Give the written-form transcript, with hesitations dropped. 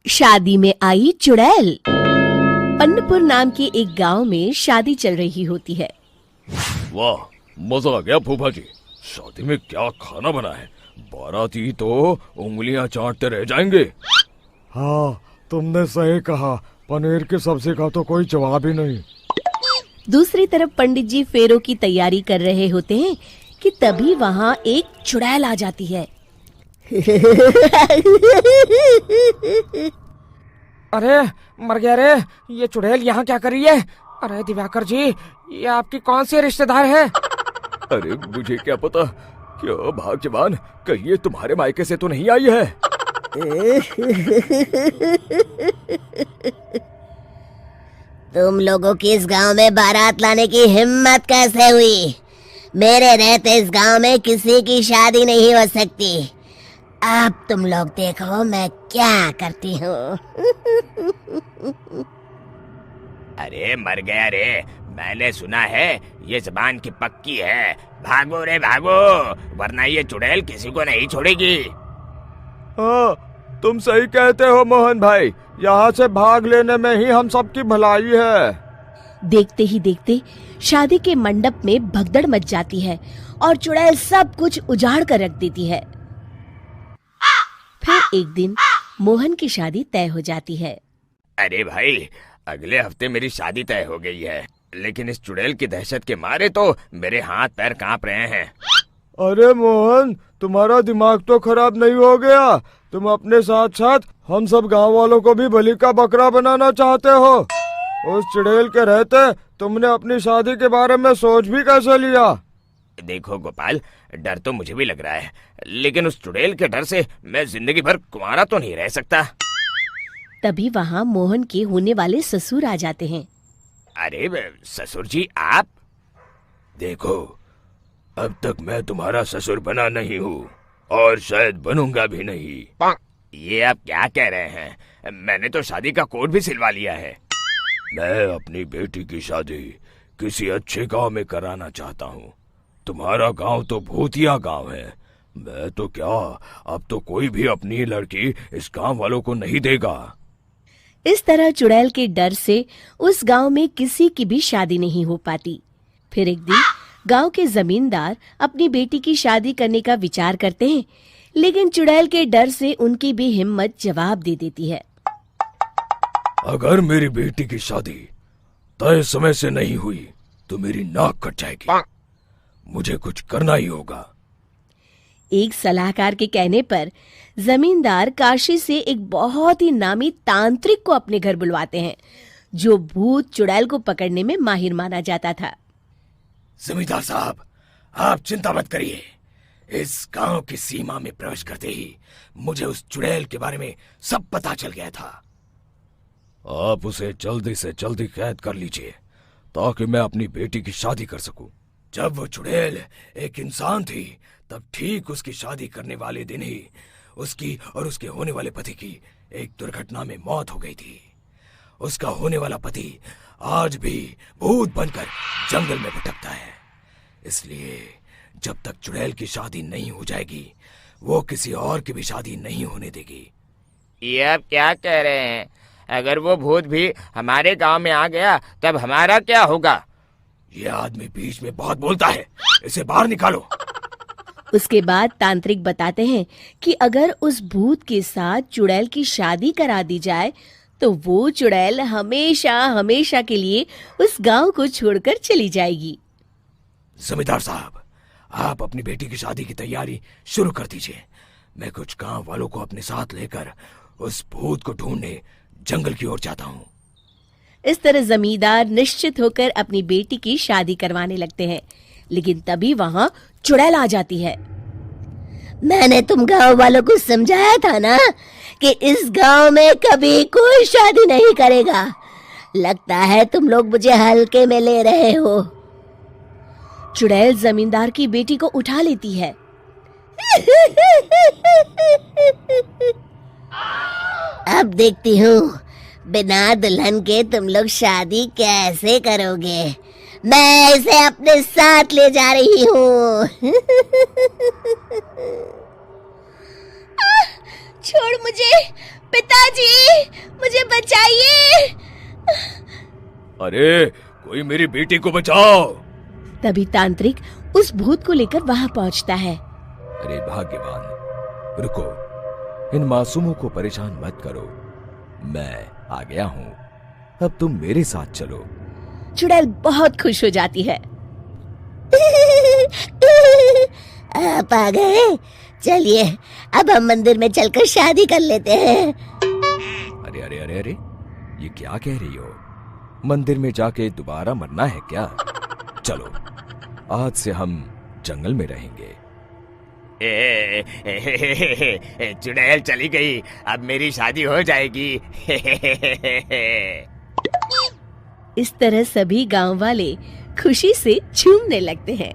शादी में आई चुड़ैल। पन्नपुर नाम के एक गांव में शादी चल रही होती है। वाह, मजा आ गया फूफा जी। शादी में क्या खाना बना है? बाराती तो उंगलियां चाटते रह जाएंगे। हाँ, तुमने सही कहा। पनीर की सब्जी का तो कोई जवाब ही नहीं। दूसरी तरफ पंडित जी फेरों की तैयारी कर रहे होते हैं कि तभी वहाँ एक चुड़ैल आ जाती है। अरे मर गया रे, ये चुड़ैल यहाँ क्या कर रही है? अरे दिवाकर जी, ये आपकी कौन सी रिश्तेदार है? अरे मुझे क्या पता। क्यों भाग्यवान, कहीं ये तुम्हारे मायके से तो नहीं आई है? तुम लोगों की इस गांव में बारात लाने की हिम्मत कैसे हुई? मेरे रहते इस गांव में किसी की शादी नहीं हो सकती। अब तुम लोग देखो मैं क्या करती हूँ। अरे मर गया रे, मैंने सुना है ये जबान की पक्की है। भागो रे भागो, वरना ये चुड़ैल किसी को नहीं छोड़ेगी। हाँ, तुम सही कहते हो मोहन भाई। यहाँ से भाग लेने में ही हम सबकी भलाई है। देखते ही देखते शादी के मंडप में भगदड़ मच जाती है और चुड़ैल सब कुछ उजाड़ कर रख देती है। फिर एक दिन मोहन की शादी तय हो जाती है। अरे भाई, अगले हफ्ते मेरी शादी तय हो गई है, लेकिन इस चुड़ैल की दहशत के मारे तो मेरे हाथ पैर कांप रहे हैं। अरे मोहन, तुम्हारा दिमाग तो खराब नहीं हो गया? तुम अपने साथ साथ हम सब गांव वालों को भी बलि का बकरा बनाना चाहते हो? उस चुड़ैल के रहते तुमने अपनी शादी के बारे में सोच भी कैसे लिया? देखो गोपाल, डर तो मुझे भी लग रहा है, लेकिन उस चुड़ैल के डर से मैं जिंदगी भर कुंवारा तो नहीं रह सकता। तभी वहाँ मोहन के होने वाले ससुर आ जाते हैं। अरे ससुर जी, आप? देखो, अब तक मैं तुम्हारा ससुर बना नहीं हूँ और शायद बनूंगा भी नहीं। ये आप क्या कह रहे हैं? मैंने तो शादी का कोड भी सिलवा लिया है। मैं अपनी बेटी की शादी किसी अच्छे गांव में कराना चाहता हूँ। तुम्हारा गांव तो भूतिया गांव है। मैं तो क्या, अब तो कोई भी अपनी लड़की इस गांव वालों को नहीं देगा। इस तरह चुड़ैल के डर से उस गांव में किसी की भी शादी नहीं हो पाती। फिर एक दिन गांव के जमींदार अपनी बेटी की शादी करने का विचार करते हैं, लेकिन चुड़ैल के डर से उनकी भी हिम्मत जवाब दे देती है। अगर मेरी बेटी की शादी तय समय से नहीं हुई तो मेरी नाक कट जाएगी। मुझे कुछ करना ही होगा। एक सलाहकार के कहने पर जमींदार काशी से एक बहुत ही नामी तांत्रिक को अपने घर बुलवाते हैं, जो भूत चुड़ैल को पकड़ने में माहिर माना जाता था। जमींदार साहब, आप चिंता मत करिए। इस गांव की सीमा में प्रवेश करते ही मुझे उस चुड़ैल के बारे में सब पता चल गया था। आप उसे जल्दी से जल्दी कैद कर लीजिए ताकि मैं अपनी बेटी की शादी कर सकूं। जब वो चुड़ैल एक इंसान थी, तब ठीक उसकी शादी करने वाले दिन ही उसकी और उसके होने वाले पति की एक दुर्घटना में मौत हो गई थी। उसका होने वाला पति आज भी भूत बनकर जंगल में भटकता है। इसलिए जब तक चुड़ैल की शादी नहीं हो जाएगी, वो किसी और की भी शादी नहीं होने देगी। ये आप क्या कह रहे हैं? अगर वो भूत भी हमारे गांव में आ गया तब हमारा क्या होगा? ये आदमी बीच में बहुत बोलता है, इसे बाहर निकालो। उसके बाद तांत्रिक बताते हैं कि अगर उस भूत के साथ चुड़ैल की शादी करा दी जाए तो वो चुड़ैल हमेशा हमेशा के लिए उस गांव को छोड़कर चली जाएगी। जमींदार साहब, आप अपनी बेटी की शादी की तैयारी शुरू कर दीजिए। मैं कुछ गांव वालों को अपने साथ लेकर उस भूत को ढूंढने जंगल की ओर जाता हूँ। इस तरह जमींदार निश्चित होकर अपनी बेटी की शादी करवाने लगते हैं, लेकिन तभी वहाँ चुड़ैल आ जाती है। मैंने तुम गांव वालों को समझाया था ना कि इस गांव में कभी कोई शादी नहीं करेगा। लगता है तुम लोग मुझे हल्के में ले रहे हो। चुड़ैल जमींदार की बेटी को उठा लेती है। अब देखती हूँ बिना दुल्हन के तुम लोग शादी कैसे करोगे। मैं इसे अपने साथ ले जा रही हूँ। छोड़ मुझे, पिताजी, मुझे बचाइए। अरे कोई मेरी बेटी को बचाओ। तभी तांत्रिक उस भूत को लेकर वहां पहुंचता है। अरे भाग्यवान, रुको, इन मासूमों को परेशान मत करो, मैं आ गया हूँ, अब तुम मेरे साथ चलो। चुड़ैल बहुत खुश हो जाती है। आप आ गए, चलिए अब हम मंदिर में चलकर शादी कर लेते हैं। अरे अरे अरे अरे, ये क्या कह रही हो? मंदिर में जाके दोबारा मरना है क्या? चलो, आज से हम जंगल में रहेंगे। चुड़ैल चली गई, अब मेरी शादी हो जाएगी। इस तरह सभी गांव वाले खुशी से झूमने लगते हैं।